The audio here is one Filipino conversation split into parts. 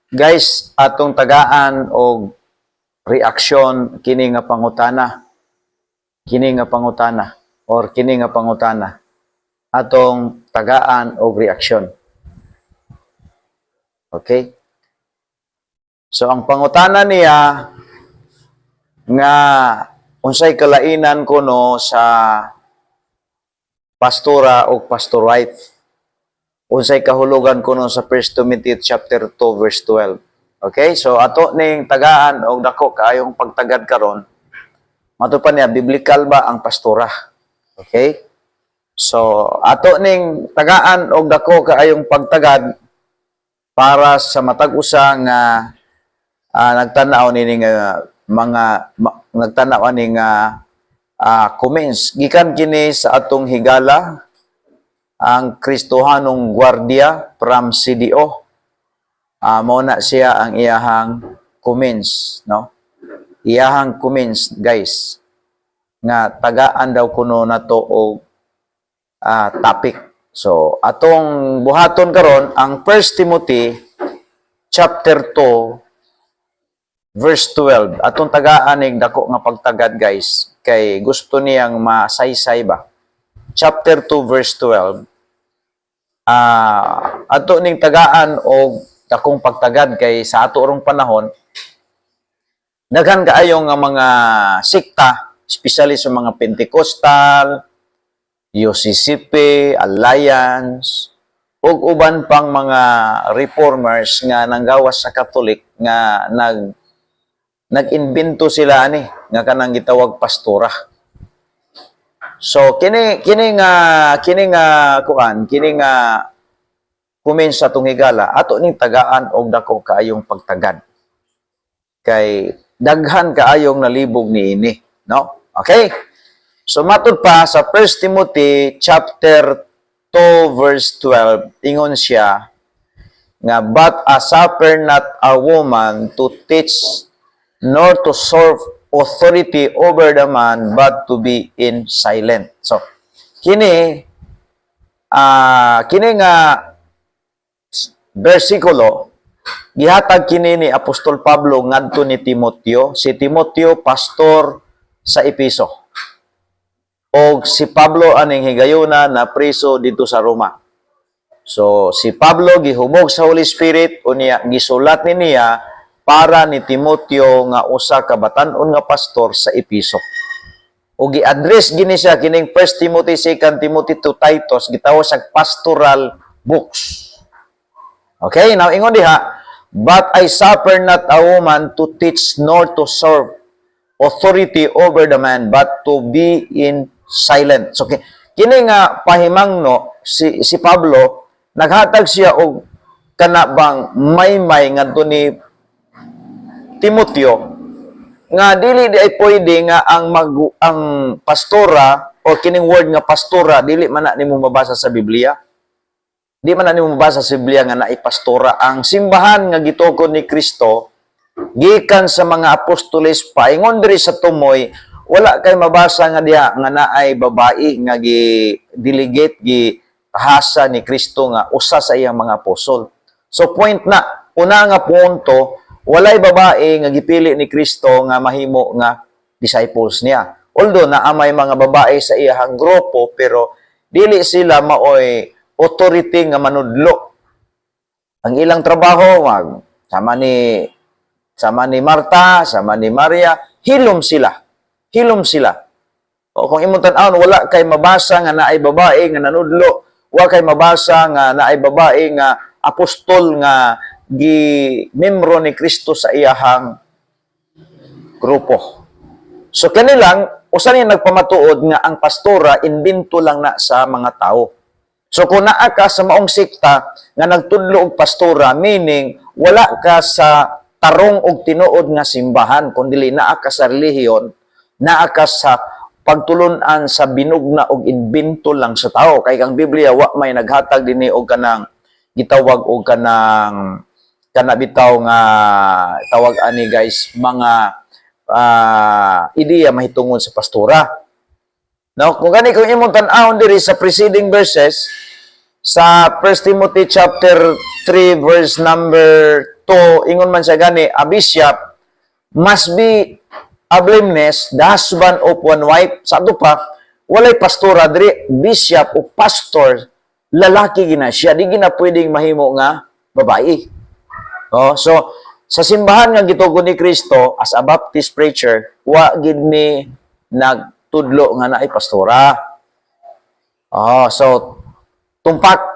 Guys, atong tagaan og reaksyon kini nga pangutana. Kini nga pangutana or kini nga pangutana. Atong tagaan og reaksyon. Okay? So ang pangutana niya nga unsay kalainan kuno sa pastora o pastor wife. Unsay kahulugan kuno sa 1 Timothy chapter 2 verse 12. Okay? So ato ning tagaan og dako kaayong pagtagad karon. Mato pa niya biblical ba ang pastora? Okay? So ato ning tagaan og dako kaayong pagtagad para sa matag usa nga nagtanaw ni nagtanaw ani nga comments gikan kini sa atong higala ang Kristohanong Guardia from CDO. Mao na siya ang iyahang comments, no? Iyahang comments, guys, nga tagaan daw kuno nato og topic. So atong buhaton karon ang 1 Timothy chapter 2 verse 12. Atong tagaan ning dako nga pagtagad, guys, kay gusto niyang masaysay ba. Chapter 2 verse 12. Ato ning tagaan og dakong pagtagad kay sa ato rong panahon daghan kaayo nga mga sikta, especially sa mga Pentecostal, UCCP, Alliance, ug uban pang mga reformers nga nanggawas sa Catholic nga nag-imbento sila ani nga kanang gitawag pastora. So kini nga comments sa atong higala ato ning tagaan og dako kaayong pagtagad. Kay daghan kaayong nalibog niini, no? Okay? So matud pa sa 1 Timothy chapter 2 verse 12, ingon siya nga but suffer not a woman to teach nor to serve authority over the man but to be in silent. So kini nga bersikulo gihatag kini ni Apostol Pablo ngadto ni Timoteo. Si Timoteo pastor sa Epeso. Og si Pablo aning higayuna na priso dito sa Roma. So si Pablo gihumog sa Holy Spirit unya gisulat niya para ni Timoteo nga usa ka batan-on nga pastor sa Epeso. O gi-address gini siya kining 1 Timothy, 2 Timothy to Titus gitawag sa pastoral books. Okay, now ingon diha, but I suffer not a woman to teach nor to serve authority over the man, but to be in silence. Okay, kini nga pahimangno si Pablo naghatag siya og kanabang may ngadto ni Timoteo nga dili di ay pwede nga ang pastora o kining word nga pastora dili man na nimo mabasa sa Biblia. Di man na nimo mabasa sa Biblia nga naay pastora. Ang simbahan nga gitukod ni Kristo gikan sa mga apostoles paingon diri sa tumoy wala kay mabasa nga diha nga naay babae nga gi-delegate gihasa ni Kristo nga usa sa iyang mga apostol. So point na una nga punto, walay babae nga gipili ni Kristo nga mahimo nga disciples niya. Although naamay mga babae sa iyang grupo pero dili sila maoy authority nga manudlo. Ang ilang trabaho sama ni Marta, sama ni Maria, hilom sila. Hilom sila. O kung imong tan-awon wala kay mabasa nga naay babae nga nanudlo, wala kay mabasa nga naay babae nga apostol nga membro ni Kristo sa iyahang grupo. So kanilang usa ni nagpamatuod nga ang pastora imbento lang na sa mga tao. So kung naa ka sa maong sikta nga nagtudlo og pastora, meaning wala ka sa tarong og tinuod nga simbahan, kundi naa ka sa relihiyon, naa ka sa pagtulon-an sa binugna og imbento lang sa tao. Kay ang Biblia wa may naghatag dinhi og kanang gitawag og kanang bitaw nga tawag ani guys mga ideya mahitungod sa pastora. Now, kung imong tan-awon diri sa preceding verses, sa 1 Timothy chapter 3 verse number to, ingon man siya gani, a bishop must be a blameless, the husband of one wife. Sa ato pa, walay pastora, diri, bishop o pastor, lalaki gina siya, di gina pwedeng mahimo nga babae. Oh, so, sa simbahan nga gitugon ni Kristo, as a Baptist preacher, wa gid mi nagtudlo nga naay pastora. Oh, so, tumpak.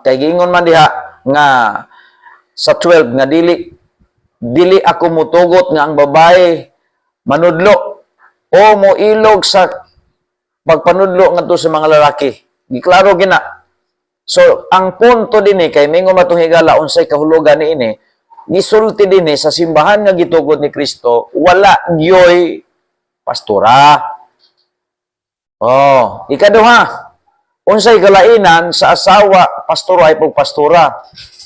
Kay giingon man diha nga sa 12 nga dili ako mutugot nga ang babae manudlo o moilog sa pagpanudlo ngadto sa mga lalaki. Giklaro gina. So, ang punto dinhi kay mingon matong higala unsay kahulugan niini, gisulti dinhi sa simbahan nga gitugod ni Kristo, wala gyoy pastora. Oh, ikaduha, unsay kalainan sa asawa, pastor wife ug pastora.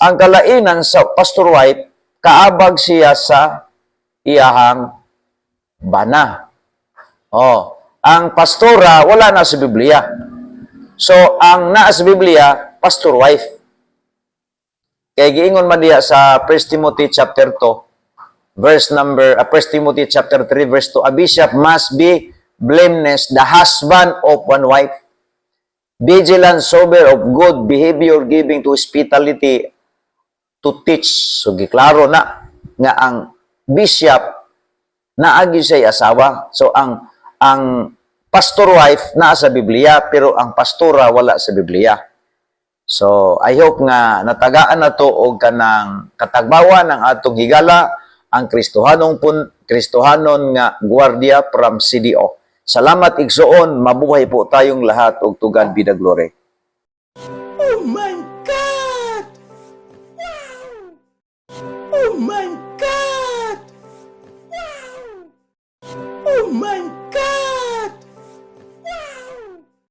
Ang kalainan sa pastor wife, kaabag siya sa iyahang bana. Oh, ang pastora wala na sa Biblia. So, ang naa sa Biblia, pastor wife. Kaya giingon man diha sa 1 Timothy chapter 2, verse number 1 Timothy chapter 3 verse 2, a bishop must be blameless, the husband of one wife, vigilant, sober, of good behavior, giving to hospitality, to teach. So, giklaro na nga ang bishop naagi siya asawa. So, ang pastor wife naa sa Biblia, pero ang pastora wala sa Biblia. So, I hope nga natagaan na to og kanang katagbawan ng atong higala, ang Kristohanon nga gwardiya from CDO. Salamat igsoon, mabuhay po tayong lahat og to God be the glory. Oh my God! Wow! Oh my God!